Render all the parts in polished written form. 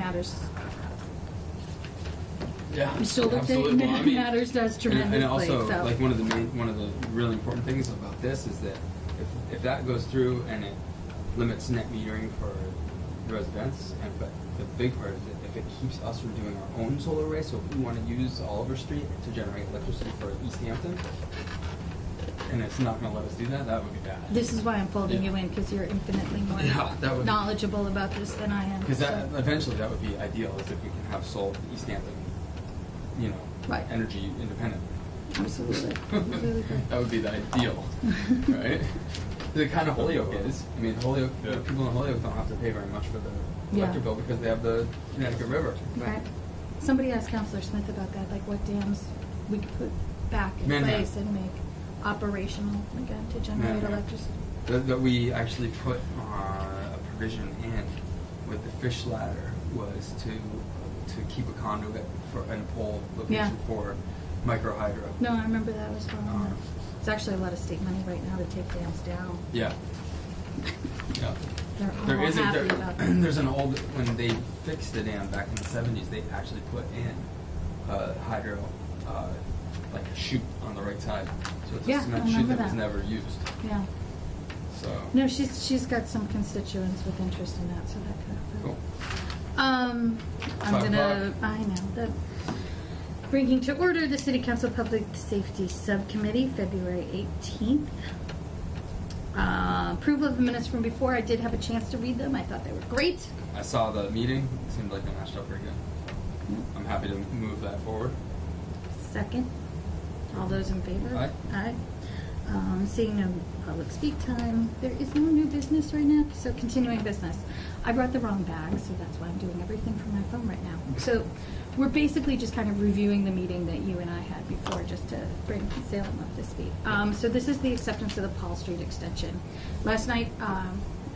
matters. Yeah, Solar absolutely. Well, I mean, matters does tremendously. And also, so. like one of the really important things about this is that if that goes through and it limits net metering for residents, but the big part is that if it keeps us from doing our own solar array, so if we want to use Oliver Street to generate electricity for East Hampton, and it's not going to let us do that, that would be bad. This is why I'm folding you in, because you're infinitely more knowledgeable about this than I am. Because eventually that would be ideal, is if we can have East Hampton, right. energy independent. Absolutely. That would be the ideal, right? The kind of Holyoke is. I mean, Holyoke, people in Holyoke don't have to pay very much for the electric bill because they have the Connecticut River. Right. Somebody asked Councilor Smith about that, like what dams we could put back in place and make operational again to generate electricity. That we actually put a provision in with the fish ladder was to keep a conduit and a pole location for micro hydro. No, I remember that was fun. There's actually a lot of state money right now to take dams down. Yeah. Yeah. They're all happy about that. There's an old, when they fixed the dam back in the 70s, they actually put in hydro, like a chute on the right side. So it's a cement chute that was never used. Yeah. So. No, she's got some constituents with interest in that, so that could happen. Cool. I know. Bringing to order the City Council Public Safety Subcommittee, February 18th. Approval of the minutes from before. I did have a chance to read them. I thought they were great. I saw the meeting. It seemed like they matched up pretty good. I'm happy to move that forward. Second. All those in favor? Aye. Aye. Seeing no public speak time, there is no new business right now, so continuing business. I brought the wrong bag, so that's why I'm doing everything from my phone right now. So we're basically just kind of reviewing the meeting that you and I had before, just to bring Salem up to speed. So this is the acceptance of the Paul Street extension. Last night,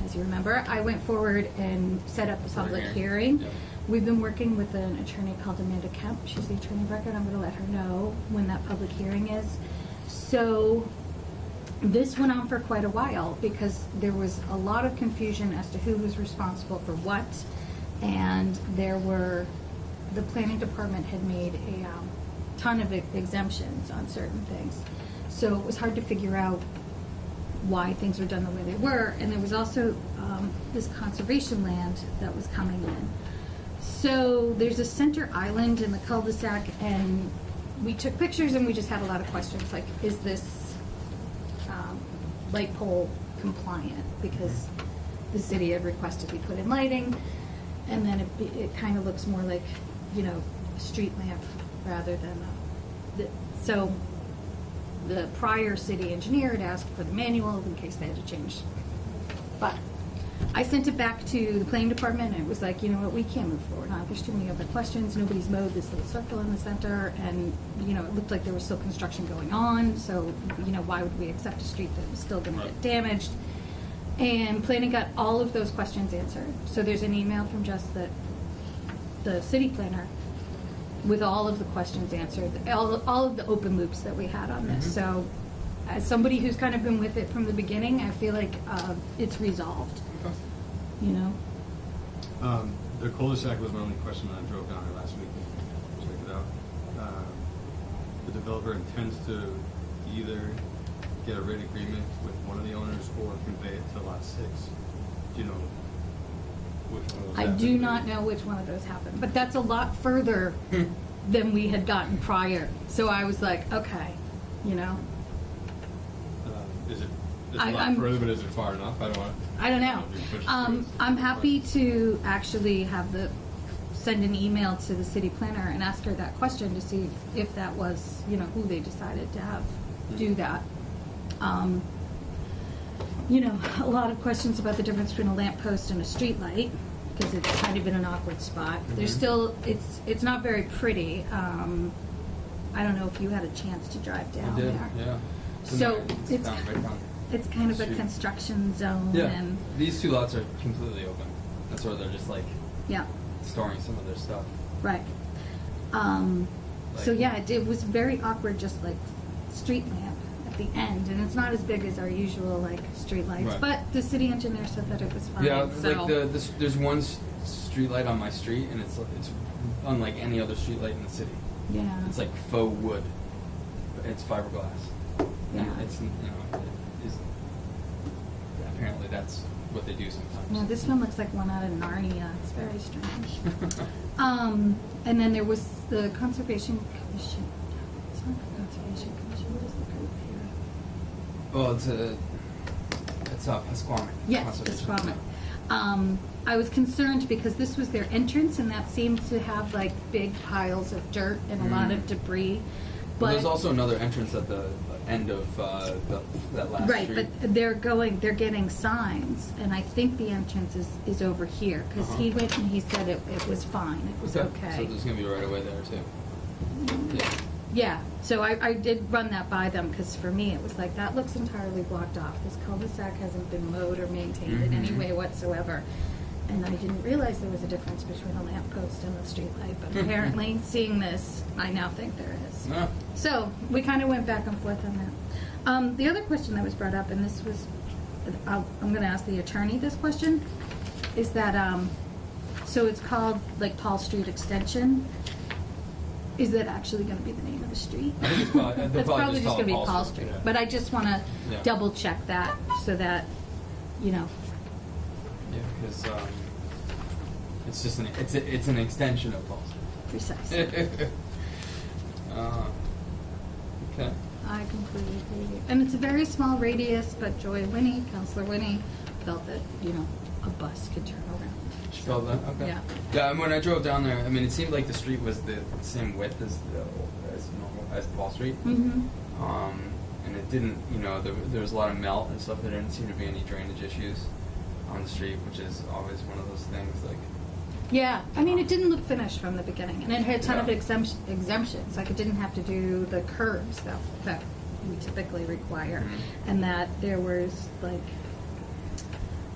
as you remember, I went forward and set up a public hearing. Yep. We've been working with an attorney called Amanda Kemp. She's the attorney of record. I'm going to let her know when that public hearing is. So this went on for quite a while because there was a lot of confusion as to who was responsible for what, and the planning department had made a ton of exemptions on certain things. So it was hard to figure out why things were done the way they were, and there was also this conservation land that was coming in. So there's a center island in the cul-de-sac, and we took pictures and we just had a lot of questions like, is this light pole compliant? Because the city had requested we put in lighting, and then it kind of looks more like, a street lamp rather than so the prior city engineer had asked for the manual in case they had to change. But I sent it back to the planning department, and it was like, you know what, we can't move forward. There's too many other questions. Nobody's mowed this little circle in the center, and it looked like there was still construction going on. So why would we accept a street that was still going to get damaged? And planning got all of those questions answered. So there's an email from just the city planner with all of the questions answered, all of the open loops that we had on this. So as somebody who's kind of been with it from the beginning, I feel like it's resolved. The cul-de-sac was my only question when I drove down there last week and checked it out. The developer intends to either get a written agreement with one of the owners or convey it to lot 6. Do you know which one of those happened? I do not know which one of those happened, but that's a lot further than we had gotten prior. So I was like, okay, Is it a lot further, but is it far enough? I don't know. I'm happy to actually send an email to the city planner and ask her that question to see if that was, who they decided to have do that. A lot of questions about the difference between a lamppost and a street light, because it's kind of in an awkward spot. There's still, it's not very pretty. I don't know if you had a chance to drive down there. Yeah. So it's right down. It's kind of a construction zone. Yeah. And these two lots are completely open. That's where they're just yeah, storing some of their stuff. right. So yeah, it was very awkward, just like street lamp at the end, and it's not as big as our usual street lights. Right. But the city engineer said that it was fine. Yeah, so. there's one street light on my street, and it's unlike any other street light in the city. Yeah. It's like faux wood. It's fiberglass. Yeah. And it's, it is, apparently that's what they do sometimes. No, this one looks like one out of Narnia. It's very strange. And then there was the Conservation Commission. It's not the Conservation Commission. What is the group here? Well, it's Pasquamic. Yes, Conservation. Pasquamic. I was concerned because this was their entrance, and that seemed to have like big piles of dirt and a lot of debris. But there's also another entrance at the end of that last right, street. but they're getting signs, and I think the entrance is over here because he went and he said it was fine, it was okay. So there's gonna be right away there too. Yeah. Yeah, so I did run that by them because for me it was like that looks entirely blocked off. This cul-de-sac hasn't been mowed or maintained in any way whatsoever. And I didn't realize there was a difference between a lamppost and a streetlight, but apparently, seeing this, I now think there is. Yeah. So we kind of went back and forth on that. The other question that was brought up, and this was, I'm going to ask the attorney this question, is that, so it's called like Paul Street Extension. Is that actually going to be the name of the street? I think it's probably, It's probably just going to be Paul Street. Street. Yeah. But I just want to Yeah. double check that so that, you know. Yeah, because it's just it's an extension of Paul Street. Precisely. Okay. I completely agree. And it's a very small radius, but Joy Winnie, Councillor Winnie, felt that, you know, a bus could turn around. She felt that? Okay. Yeah. Yeah, and when I drove down there, I mean, it seemed like the street was the same width as Paul Street. Mm-hmm. And it didn't, you know, there was a lot of melt and stuff. There didn't seem to be any drainage issues on the street, which is always one of those things, like... Yeah, I mean, it didn't look finished from the beginning, and it had a ton of Yeah. exemptions. Like, it didn't have to do the curbs that we typically require, and that there was, like,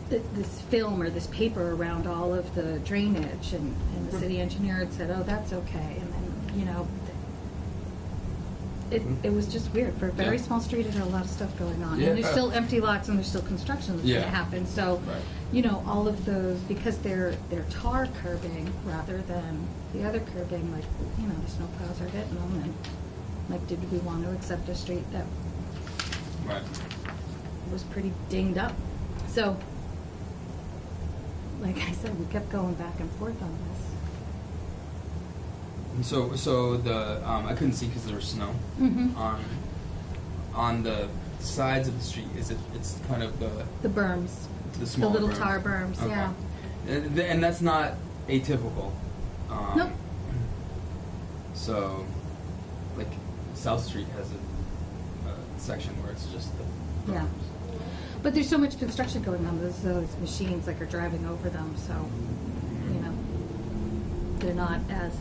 this film or this paper around all of the drainage, and the city engineer had said, oh, that's okay, and then, you know... It was just weird. For a very small street, it had a lot of stuff going on. Yeah. And there's still empty lots and there's still construction that's going to happen. So, you know, all of those, because they're tar curbing rather than the other curbing, like, you know, the snowplows are hitting them. And, like, did we want to accept a street that was pretty dinged up? So, like I said, we kept going back and forth on this. So the I couldn't see because there was snow. Mm-hmm. On the sides of the street, it's kind of the berms, the small little berms. tar berms, Okay. yeah. And that's not atypical. Nope. So, like South Street has a section where it's just the berms. Yeah. But there's so much construction going on, those machines like are driving over them, so, you know, they're not as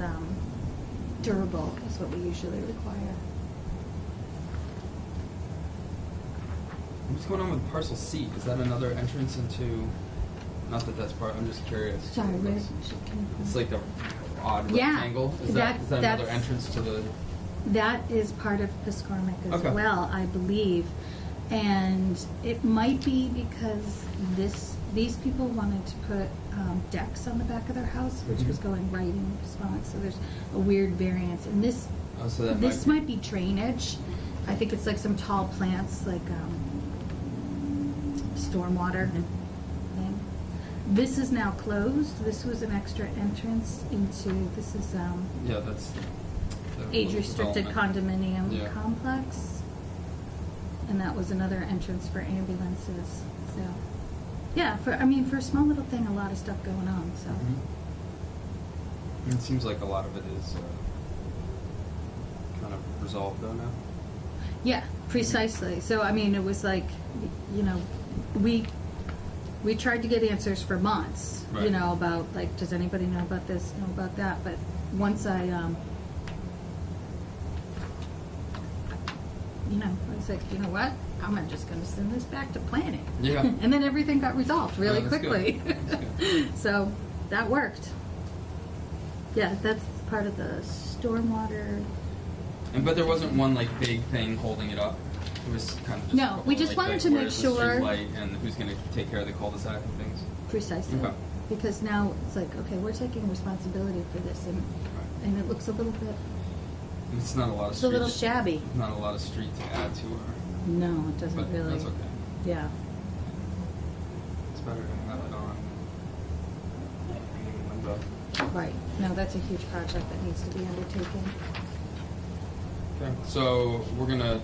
durable as what we usually require. What's going on with parcel C? Is that another entrance into? Not that that's part. I'm just curious. Sorry, where? It's like the odd Yeah, rectangle. Is that another that's- entrance to the? That is part of Pasquamic as Okay. well, I believe. And it might be because these people wanted to put decks on the back of their house, which was going right in Pasquamic, so there's a weird variance. And this Oh, so that this might be drainage. I think it's like some tall plants, like stormwater thing. This is now closed. This was an extra entrance into, this is Yeah, that's. the age-restricted development. condominium complex. And that was another entrance for ambulances, so. Yeah, for a small little thing, a lot of stuff going on, so. It seems like a lot of it is kind of resolved though now. Yeah, precisely. So, I mean, it was like, you know, we tried to get answers for months, you Right. know, about, like, does anybody know about this, know about that? But once I, you know, I was like, you know what? I'm just going to send this back to planning. Yeah. And then everything got resolved really Yeah, that's quickly. good. That's good. So, that worked. Yeah, that's part of the stormwater. But there wasn't one like big thing holding it up. It was kind of just. No, we just wanted to make where's the sure- street light and who's going to take care of the cul-de-sac and things. Precisely. Okay. because now it's like, okay, we're taking responsibility for this, and it looks a little bit, It's not a lot of it's a street. little shabby. Not a lot of street to add to our. No, it doesn't But really. that's okay. Yeah. It's better to have it on. hanging in limbo. Right. No, that's a huge project that needs to be undertaken. Okay, so we're gonna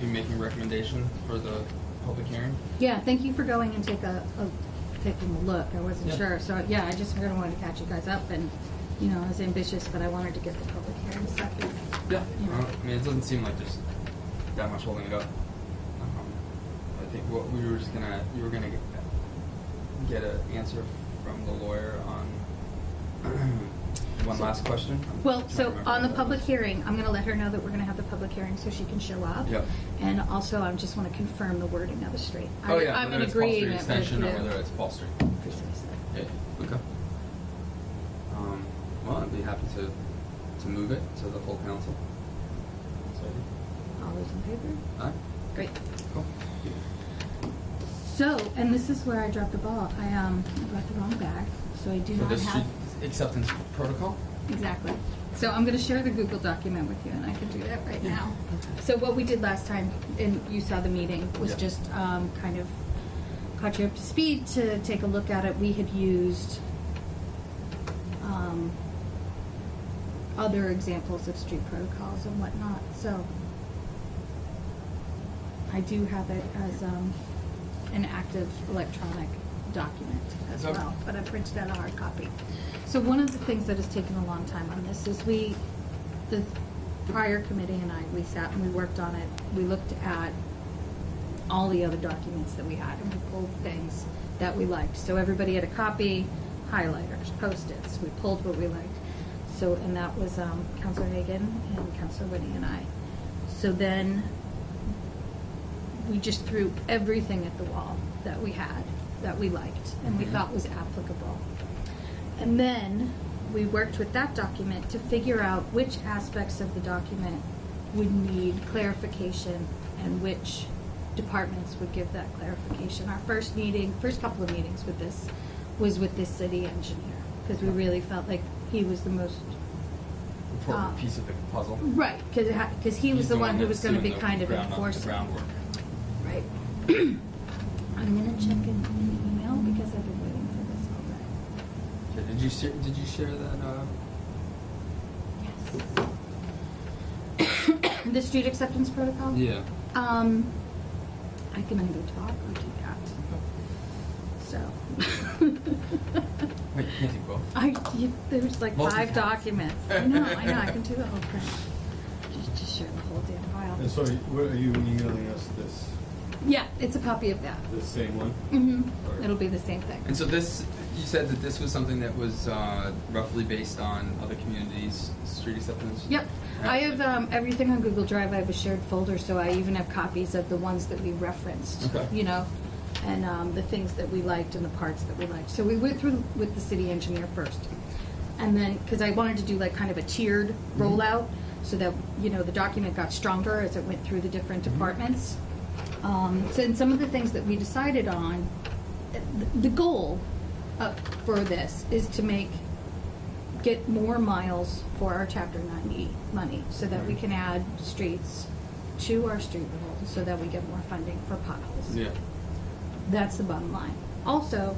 be making recommendations for the public hearing. Yeah, thank you for going and taking a look. I wasn't Yeah. sure. So, yeah, I just really wanted to catch you guys up, and, you know, I was ambitious, but I wanted to get the public hearing stuff. Yeah. You know. I mean, it doesn't seem like there's that much holding it up. I think what we were just gonna, you were gonna get an answer from the lawyer on one last question. Well, I'm so trying to remember on the what that public was. hearing, I'm going to let her know that we're going to have the public hearing so she can show up. Yep. And also, I just want to confirm the wording of the street. Oh yeah, I'm whether in it's Paul Street agreement with Extension or you. whether it's Paul Street. Precisely. Yeah. Okay. Well, I'd be happy to move it to the full council. Excited? All those in favor? Aye. Great. Cool. So, and this is where I dropped the ball. I brought the wrong bag, so I do For not this have. street acceptance protocol. Exactly. So I'm going to share the Google document with you, and I can do that right now. So what we did last time, and you saw the meeting, was Yeah. just kind of caught you up to speed to take a look at it. We had used other examples of street protocols and whatnot. So I do have it as an active electronic document as Okay. well, but I printed out a hard copy. So one of the things that has taken a long time on this is the prior committee and we sat and we worked on it. We looked at all the other documents that we had and we pulled things that we liked. So everybody had a copy, highlighters, Post-its. We pulled what we liked. So, and that was Councilor Hagan and Councilor Whitney and I. So then we just threw everything at the wall that we had, that we liked, and we thought was applicable. And then we worked with that document to figure out which aspects of the document would need clarification and which departments would give that clarification. Our first couple of meetings with this was with this city engineer, because we really felt like he was the most Important piece of the puzzle. right, because he was He's the one who was that's going to be doing the kind of ground- enforcing. The groundwork. Right. I'm gonna check in the email because I've been waiting for this already. Okay, did you share that? Yes. The street acceptance protocol? Yeah. I can either talk or do that. So. Wait, you can't do both. There's like 5 Multitask. documents. I know, I can do the whole thing. Just share the whole damn file. And so, what are you emailing us this Yeah, it's a copy of that. same one? Mm-hmm. It'll be the same thing. And so this, you said that this was something that was roughly based on other communities' street acceptance? Yep. I have everything on Google Drive. I have a shared folder, so I even have copies of the ones that we referenced, Okay. you know, and the things that we liked and the parts that we liked. So we went through with the city engineer first. And then, because I wanted to do like kind of a tiered rollout so that, you know, the document got stronger as it went through the different departments. So in some of the things that we decided on, the goal for this is to get more miles for our Chapter 90 money so that we can add streets to our street roll so that we get more funding for potholes. Yeah. That's the bottom line. Also,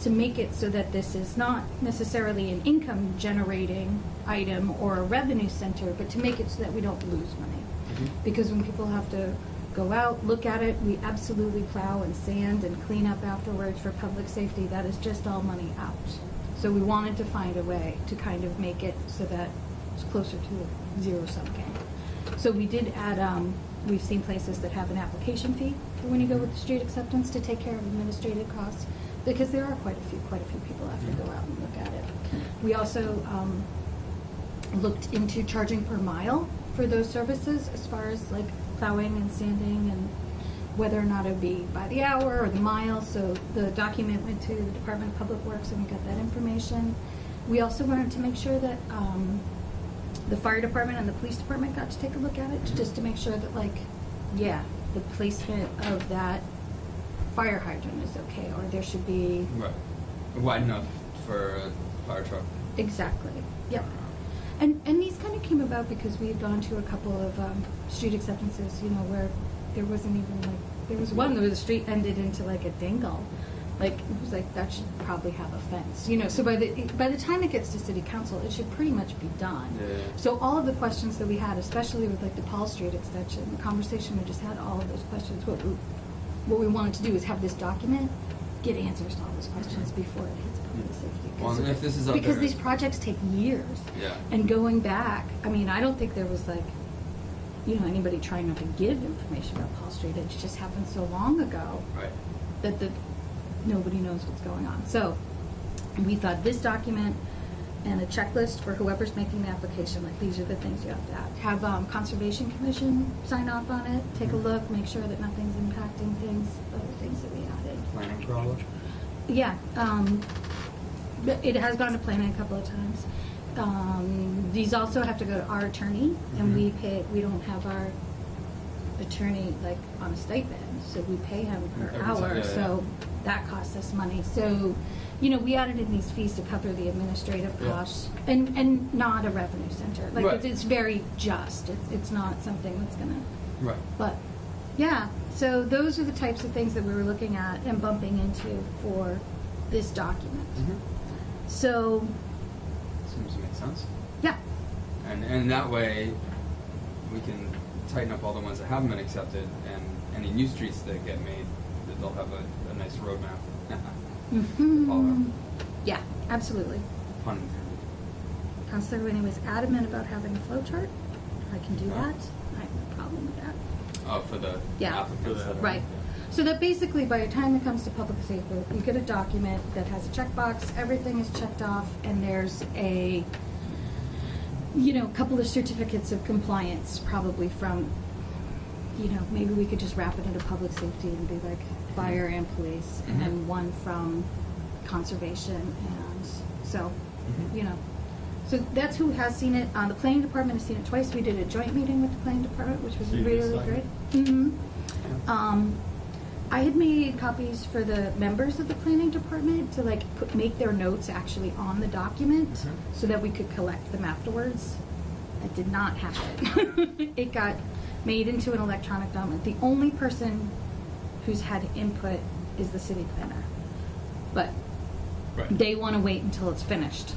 to make it so that this is not necessarily an income generating item or a revenue center, but to make it so that we don't lose money. Because when people have to go out, look at it, we absolutely plow and sand and clean up afterwards for public safety. That is just all money out. So we wanted to find a way to kind of make it so that it's closer to a zero-sum game. So we did add, we've seen places that have an application fee for when you go with the street acceptance to take care of administrative costs, because there are quite a few people have to go out and look at it. We also looked into charging per mile for those services as far as like plowing and sanding and whether or not it would be by the hour or the mile. So the document went to the Department of Public Works and we got that information. We also wanted to make sure that the fire department and the police department got to take a look at it, just to make sure that, like, yeah, the placement of that fire hydrant is okay, or there should be Right. wide enough for a fire truck. Exactly. Yep. And these kind of came about because we had gone to a couple of street acceptances, you know, where there wasn't even like, there was one where the street ended into like a dingle. Like, it was like, that should probably have a fence, you know. So by the time it gets to city council, it should pretty much be done. Yeah. So all of the questions that we had, especially with like the Paul Street extension, the conversation we just had, all of those questions, what we wanted to do is have this document, get answers to all those questions before it hits public safety. Well, and if this is up because there- these projects take years. Yeah. And going back, I mean, I don't think there was like, you know, anybody trying not to give information about Paul Street. It just happened so long ago Right. that nobody knows what's going on. So we thought this document and a checklist for whoever's making the application, like these are the things you have to have. Have Conservation Commission sign off on it, take a look, make sure that nothing's impacting things, other things that we added. Planning crawler. Yeah, but it has gone to planning a couple of times. These also have to go to our attorney, and we don't have our attorney like on a stipend, so we pay him per Every hour, time, yeah, so that costs us money. So, you know, we added in these fees to cover the administrative Yeah. costs, and not a revenue center. Like, Right. it's very just. It's not something that's gonna. Right. But, yeah, so those are the types of things that we were looking at and bumping into for this document. Mm-hmm. So, Seems to make sense. yeah, And that way, we can tighten up all the ones that haven't been accepted, and any new streets that get made, that they'll have a nice roadmap. mm-hmm. Yeah, absolutely. Pun intended. Councilor Winnie was adamant about having a flow chart. I can do Oh. that. I have no problem with that. Oh, for the Yeah. applicants. that are- Right. So that basically, by the time it comes to public safety, you get a document that has a checkbox, everything is checked off, and there's a, you know, couple of certificates of compliance, probably from, you know, maybe we could just wrap it into public safety and be like fire and police, and then Mhm. one from conservation, and so, Mhm. you know. So that's who has seen it. The planning department has seen it twice. We did a joint meeting with the planning department, which was So you really did great. second? Mm-hmm. I had made copies for the members of the planning department to like make their notes actually on the document Mhm. so that we could collect them afterwards. That did not happen. It got made into an electronic document. The only person who's had input is the city planner. But Right. they want to wait until it's finished.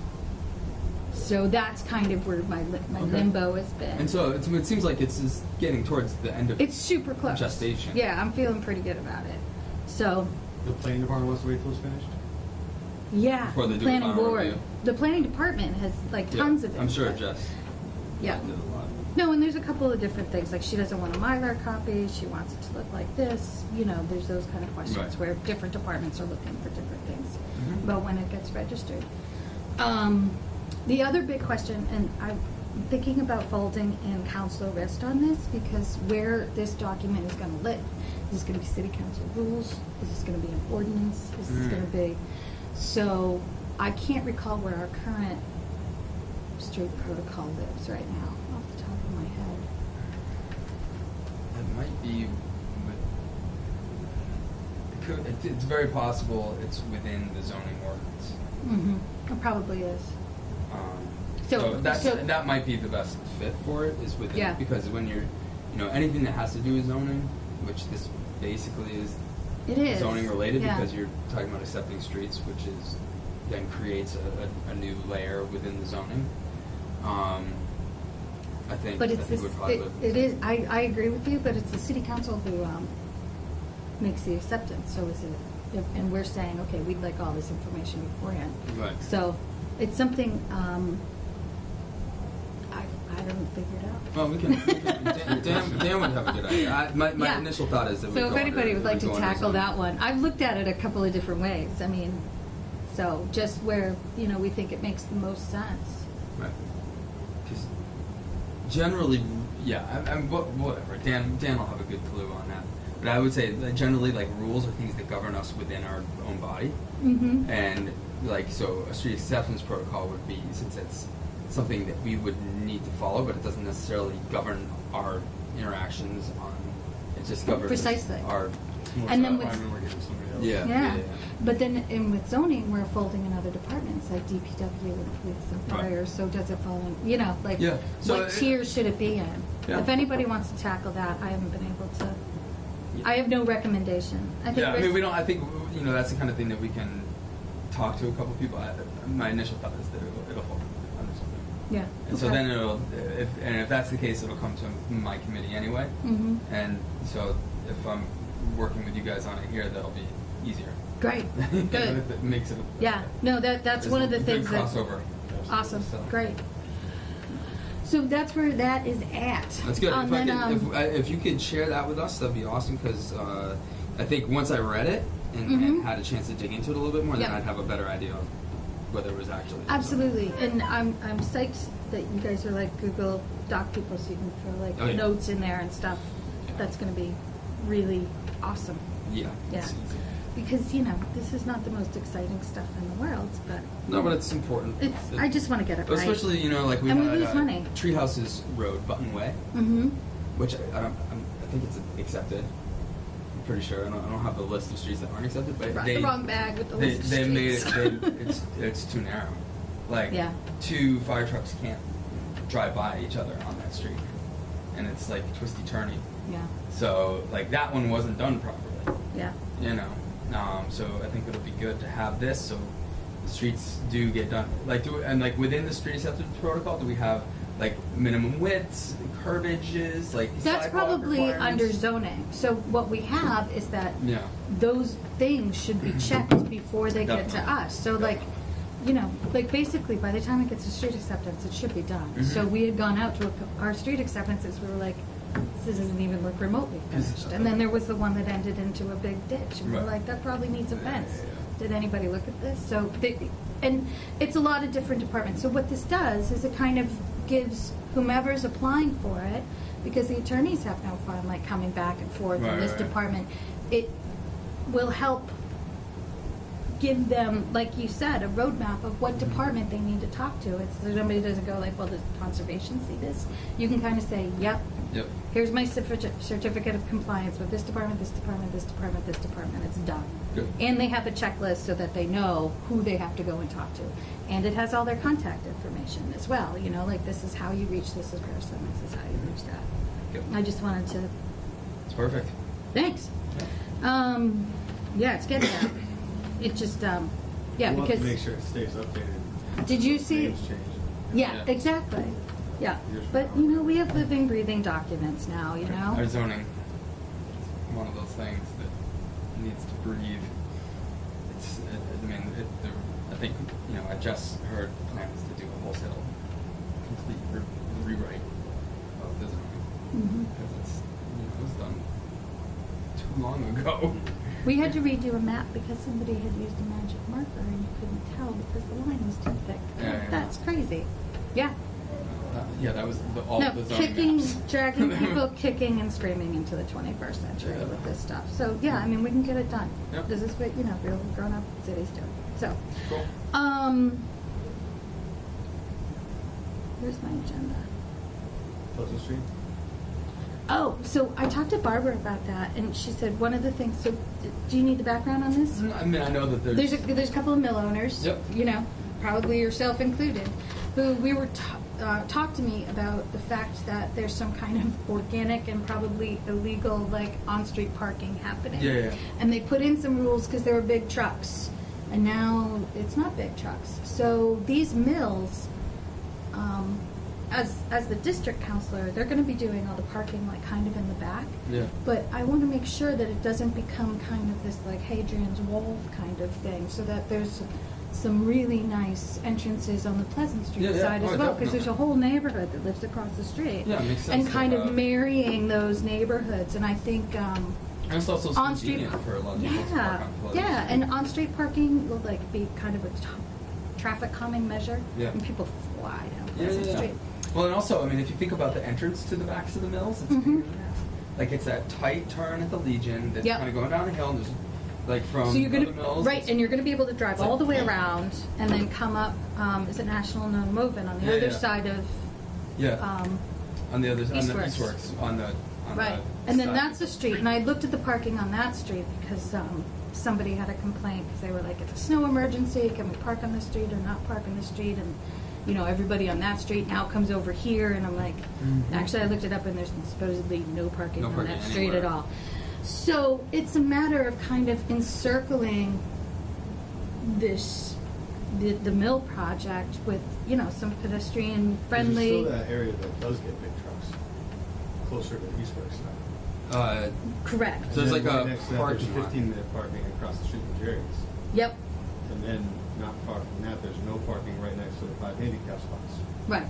So that's kind of where my Okay. limbo has been. And so it seems like it's just getting towards the end of It's super close. gestation. Yeah, I'm feeling pretty good about it. So, The planning department wants to wait till it's finished? yeah, Before they the do the planning final board. review. The planning department has like Yeah, tons of it. I'm sure Jess Yeah. did a lot. No, and there's a couple of different things. Like, she doesn't want a Mylar copy. She wants it to look like this. You know, there's those kind of questions Right. where different departments are looking for different things Mhm. about when it gets registered. The other big question, and I'm thinking about folding in council rest on this, because where this document is going to live. Is this going to be city council rules? Is this going to be an ordinance? Is this going to be... So I can't recall where our current street protocol lives right now, off the top of my head. It might be. It's very possible it's within the zoning ordinance. Mm-hmm. It probably is. So So- so- that might be the best fit for it, is within, Yeah. because when you're, anything that has to do with zoning, which this basically is It is. zoning related, Yeah. because you're talking about accepting streets, which is then creates a new layer within the zoning. I think But it's I think this, would probably it is, I agree with you, but it's the city council who makes the acceptance, so is it, and we're saying, okay, we'd like all this information beforehand. Right. So, it's something, I haven't figured out. Well, we can Dan would have a good idea. My Yeah. initial thought is that we So go if anybody under- would like we to go under tackle zoning. that one, I've looked at it a couple of different ways, I mean, so just where, we think it makes the most sense. Right. 'Cause generally, yeah, whatever. Dan will have a good clue on that. But I would say that generally, like, rules are things that govern us within our own body. Mm-hmm. And, like, so a street acceptance protocol would be, since it's something that we would need to follow, but it doesn't necessarily govern our interactions on, it just governs Precisely. our More And then time with when we're giving somebody else. Yeah. yeah. But then with zoning, we're folding in other departments like DPW with some Right. fires. So does it fall in? You know, like Yeah. So what tier should it be in? Yeah. If anybody wants to tackle that, I haven't been able to. Yeah. I have no recommendation. I think Yeah, I mean, there's- we don't. I think that's the kind of thing that we can talk to a couple people. My initial thought is that it'll fall under something. Yeah. And so okay. then if that's the case, it'll come to my committee anyway. Mhm. And so if I'm working with you guys on it here, that'll be easier. Great. Good. It makes it. Yeah. No, that's there's one of the a things big that. crossover. Awesome. So. Great. So that's where that is at. That's good. If, Then, if you could share that with us, that'd be awesome. Because I think once I read it and had a chance to dig into it a little bit more, then Yep. I'd have a better idea of whether it was actually. Absolutely, and I'm psyched that you guys are like Google Doc people, so you can throw like Oh, yeah. notes in there and stuff. Yeah. That's going to be really awesome. Yeah. Yeah. It's easy. Because this is not the most exciting stuff in the world, but No, but it's important. I just want to get it right. Especially, like we And we had lose money. Treehouses Road, Button Way, Mm-hmm. which I think it's accepted. I'm pretty sure. I don't have the list of streets that aren't accepted, but Brought they the wrong bag with the they, list of they made streets. it. It's too narrow. Like Yeah. 2 fire trucks can't drive by each other on that street, and it's like twisty turny. Yeah, So like that one wasn't done properly. yeah. So I think it'll be good to have this so the streets do get done. Like within the street acceptance protocol, do we have like minimum widths, curvages, like That's sidewalk probably requirements? under zoning. So what we have is that Yeah. those things should be checked before they get to Definitely. us. So like, basically by the time it gets to street acceptance, it should be done. Mhm. So we had gone out to our street acceptances. We were like, this doesn't even look remotely finished. And then there was the one that ended into a big ditch. And we were Right. like, that probably needs a fence. Yeah. Did anybody look at this? And it's a lot of different departments. So what this does is it kind of gives whomever's applying for it, because the attorneys have no fun like coming back and forth in this Right. department, it will help give them, like you said, a roadmap of what department they need to talk to. It's so somebody doesn't go like, well, does conservation see this? You can kind of say, yep, Yep. here's my certificate of compliance with this department, this department, this department, this department. It's done. Good. And they have a checklist so that they know who they have to go and talk to. And it has all their contact information as well. Like this is how you reach this person, this is how you reach that. Good. I just wanted to, It's perfect. thanks. Yeah, it's getting there. It just, yeah, We'll have because, to make sure it stays updated. did you see? Names change. Yeah, Yeah. exactly. Yeah, Years but from now. we have living, breathing documents now. Our zoning, it's one of those things that needs to breathe. I think I just heard plans to do a wholesale, complete rewrite of the zoning Mhm. because it was done too long ago. We had to redo a map because somebody had used a magic marker and you couldn't tell because the line was too thick. Yeah. That's crazy. Yeah. That was all No, the zoning kicking, maps. dragging people kicking and screaming into the 21st century Yeah. with this stuff. So yeah, we can get it done. Yep. This is what real grown-up cities do. So, Cool. here's my agenda. Pleasant Street? Oh, so I talked to Barbara about that, and she said one of the things. So, do you need the background on this? I mean, I know that There's a couple of mill owners. Yep. Probably yourself included, who we were talked to me about the fact that there's some kind of organic and probably illegal like on-street parking happening. Yeah. And they put in some rules because there were big trucks, and now it's not big trucks. So these mills, as the district counselor, they're going to be doing all the parking like kind of in the back. Yeah. But I want to make sure that it doesn't become kind of this like Hadrian's Wall kind of thing, so that there's some really nice entrances on the Pleasant Street Yeah, side as oh, well, because definitely. there's a whole neighborhood that lives across the street. Yeah, it makes sense And to kind of have- marrying those neighborhoods, and I think And it's also on-street, convenient for a lot of people to park on Pleasant yeah, Street. and on-street parking will like be kind of a traffic calming measure, Yeah. and people fly down Yeah, Pleasant yeah, yeah. Street. Well, and also, if you think about the entrance to the backs of the mills, it's Mhm. like it's that tight turn at the Legion that's Yep. kind of going down the hill, and there's like from So you're other gonna mills. right, it's- and you're gonna be able to drive it's like- all the way around and then come up. Is it National Novoven on the Yeah, other yeah. side of? yeah, on the other on the Eastworks. Eastworks on the on Right, the and then side. that's a street, and I looked at the parking on that street because somebody had a complaint, because they were like, it's a snow emergency, can we park on the street or not park on the street? And, you know, everybody on that street now comes over here, and I'm like, actually, I looked it up, and there's supposedly no parking No on parking that street at anywhere. all. So it's a matter of kind of encircling the mill project with, you know, some pedestrian friendly. There's still that area that does get big trucks, closer to East Works side. Correct. So there's And like then a right next to that, parking there's lot. 15-minute parking across the street from Jerry's. Yep, And then not far from that, there's no parking right next to the 5 handicap spots. right.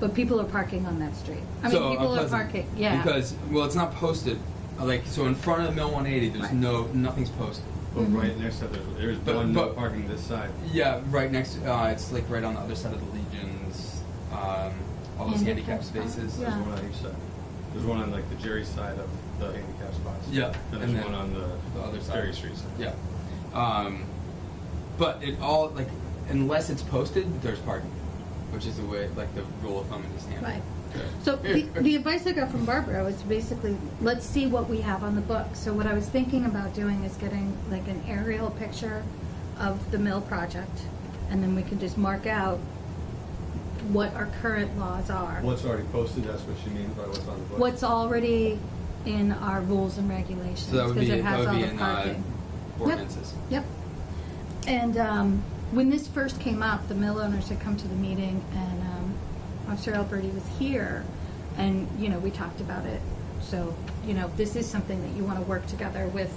But people are parking on that street. I mean, So, people are Pleasant, parking, yeah. Because, well, it's not posted. Like, so in front of the Mill 180, there's Right. nothing's posted. But Mhm. right next to that, there's But- one but- no parking this side. Yeah, right next. It's like right on the other side of the Legions. All those handicap Handicap spots, spaces. yeah. There's one on each side. There's one on like the Jerry side of the handicap spots. Yeah, And and there's then one on the other side. Jerry Street side. Yeah. But it all like unless it's posted, there's parking, which is the way like the rule of thumb in East Hampton. Right. So the advice I got from Barbara was basically, let's see what we have on the book. So what I was thinking about doing is getting like an aerial picture of the mill project, and then we can just mark out what our current laws are. What's already posted, that's what she means by what's on the book? What's already in our rules and regulations, So that would because be it has all the in parking. ordinances. Yep. And when this first came up, the mill owners had come to the meeting, and Officer Alberti was here, and, you know, we talked about it. So, you know, this is something that you want to work together with,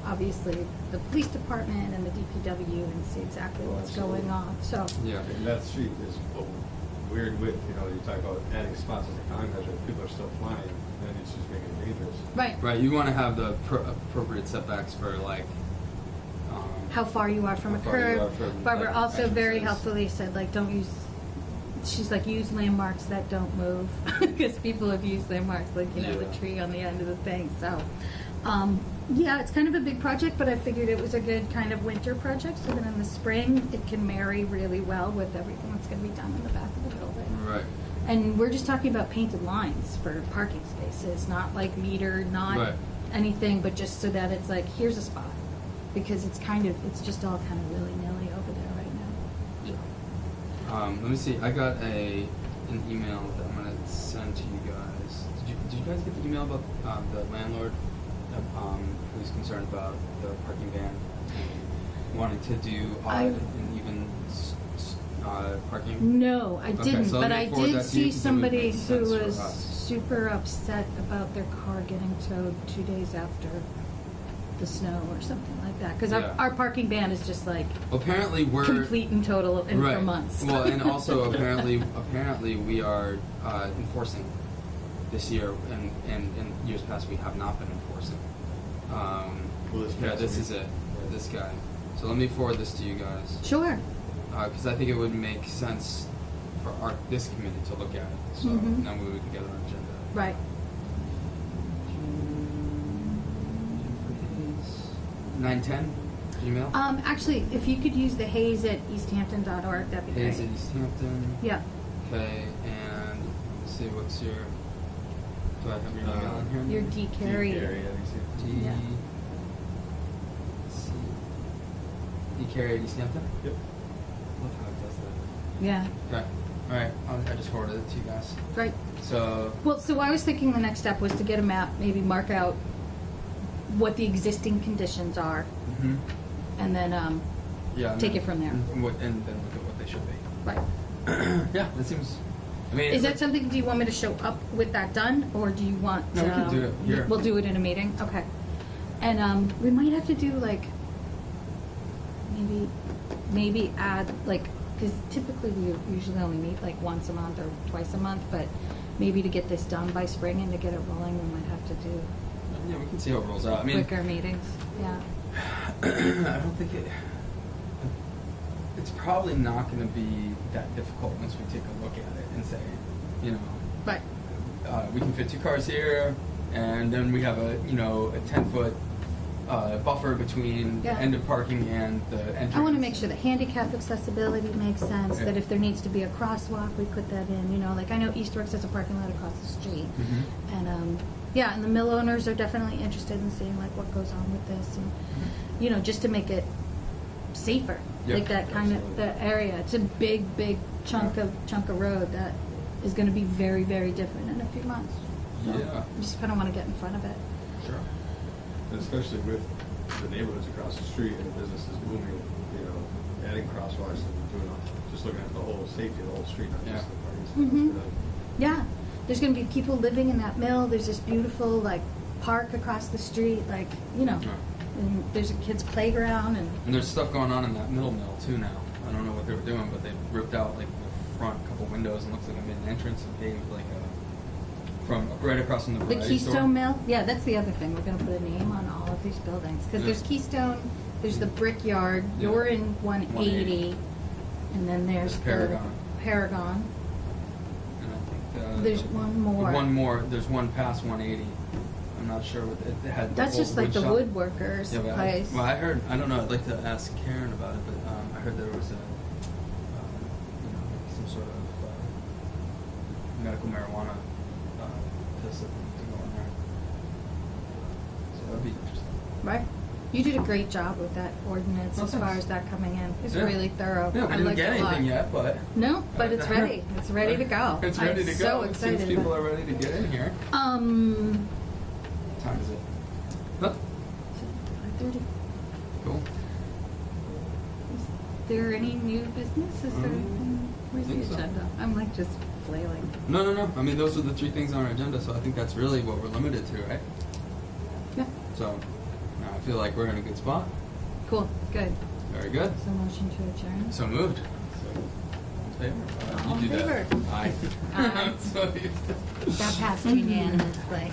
obviously, the police department and the DPW and see exactly what's Absolutely. going on. So, Yeah. And that street is a weird width, you know, you talk about adding spots as a time measure, people are still flying, and it's just making it dangerous. right. Right. You want to have the appropriate setbacks for like. How far you are from a How far you are curb. from, Barbara like, also very entrances. helpfully said, like, don't use, she's like, use landmarks that don't move. Because people have used landmarks, like, you know, Yeah. the tree on the end of the thing. So, yeah, it's kind of a big project, but I figured it was a good kind of winter project. So then in the spring, it can marry really well with everything that's going to be done in the back of the building. Right. And we're just talking about painted lines for parking spaces, not like metered, not Right. anything, but just so that it's like, here's a spot. Because it's just all kind of willy-nilly over there right now. Yeah. Let me see. I got an email that I'm gonna send to you guys. Did you guys get the email about the landlord who's concerned about the parking ban, and wanting to do odd and even parking? No, I Okay, didn't, so but let me I forward did that to you, see 'cause it would somebody make who sense for was us. super upset about their car getting towed 2 days after the snow or something like that. Because Yeah. our parking ban is just like Apparently we're complete and total and right. for months. Well, and also apparently we are enforcing this year, and in years past we have not been enforcing. Well, this Yeah, past this week. is it. This guy. So let me forward this to you guys, Sure. because I think it would make sense for this committee to look at it. So Mhm. now we can get an agenda. Right. 910 Gmail. Actually, if you could use the Hayes at easthampton.org, that'd be Hayes great. at East Hampton. Yeah. Okay, and let's see what's your. Do I have your email in here? Your D. Carey. Gary, yeah, you see. D. Yeah. C. D. Carey at East Hampton. Yep. Love how it does that. Yeah. Okay. All right. I just forwarded it to you guys. Right. So. Well, so I was thinking the next step was to get a map, maybe mark out what the existing conditions are, Mhm. and then Yeah. and take then- it from there. And then look at what they should be. right. Yeah, that seems. I mean, Is it's that like- something? Do you want me to show up with that done, or do you want? No, we can do it here. We'll do it in a meeting. Okay. And we might have to do like maybe add like, because typically we usually only meet like once a month or twice a month, but maybe to get this done by spring and to get it rolling, we might have to do Yeah, we can see how it rolls out. I mean, quicker meetings. Yeah. I don't think it's probably not going to be that difficult once we take a look at it and say, you know, Right. we can fit 2 cars here, and then we have a 10-foot buffer between Yeah. the end of parking and the entrance. I want to make sure that handicap accessibility makes sense, Yeah. that if there needs to be a crosswalk, we put that in, like I know Eastworks has a parking lot across the street. Mhm. And, Yeah, and the mill owners are definitely interested in seeing like what goes on with this, and you know, just to make it safer, Yeah, like that kind of absolutely. the area. It's a big chunk Yeah. of road that is going to be very, very different in a few months. So Yeah. you just kind of want to get in front of it. Sure. And especially with the neighborhoods across the street and the businesses booming, you know, adding crosswalks and doing, just looking at the whole safety of the whole street, not Yeah. just the parties. Mhm. Really- Yeah, there's going to be people living in that mill. There's this beautiful like park across the street, like you know, Yeah. and there's a kids' playground and. And there's stuff going on in that middle mill too now. I don't know what they were doing, but they ripped out like the front couple windows and looks like a main entrance and paved like a from right across from the The variety Keystone store. Mill? Yeah, that's the other thing. We're going to put a name on all of these buildings. Because Yeah. there's Keystone, there's the Brickyard, Yeah. you're in 180, and then there's the Paragon. Paragon. And I think There's one more. One more. There's one past 180. I'm not sure what it had. That's the just old like the wood shop. woodworkers Yeah, but place. I heard. I don't know. I'd like to ask Karen about it, but I heard there was a, you know, like some sort of medical marijuana test that to go in there. So that'd be interesting. Right? You did a great job with that ordinance Oh, as far thanks. as that coming in. It's Yeah. really thorough. Yeah, we I didn't liked get it a lot. anything yet, but No, but it's ready. It's ready to go. It's ready to I'm go. so It excited. seems people about are ready to get in here. it. What time is it? Huh? 5:30. Cool. Is there any new business? Is there anything? Where's the think so. agenda? I'm like just flailing. No. I mean, those are the three things on our agenda, so I think that's really what we're limited to, right? Yeah. So now I feel like we're in a good spot. Cool. Good. Very good. So motion to adjourn. So moved. So, in favor? All You in do that. favor? Aye. Aye. So you- That passed unanimously.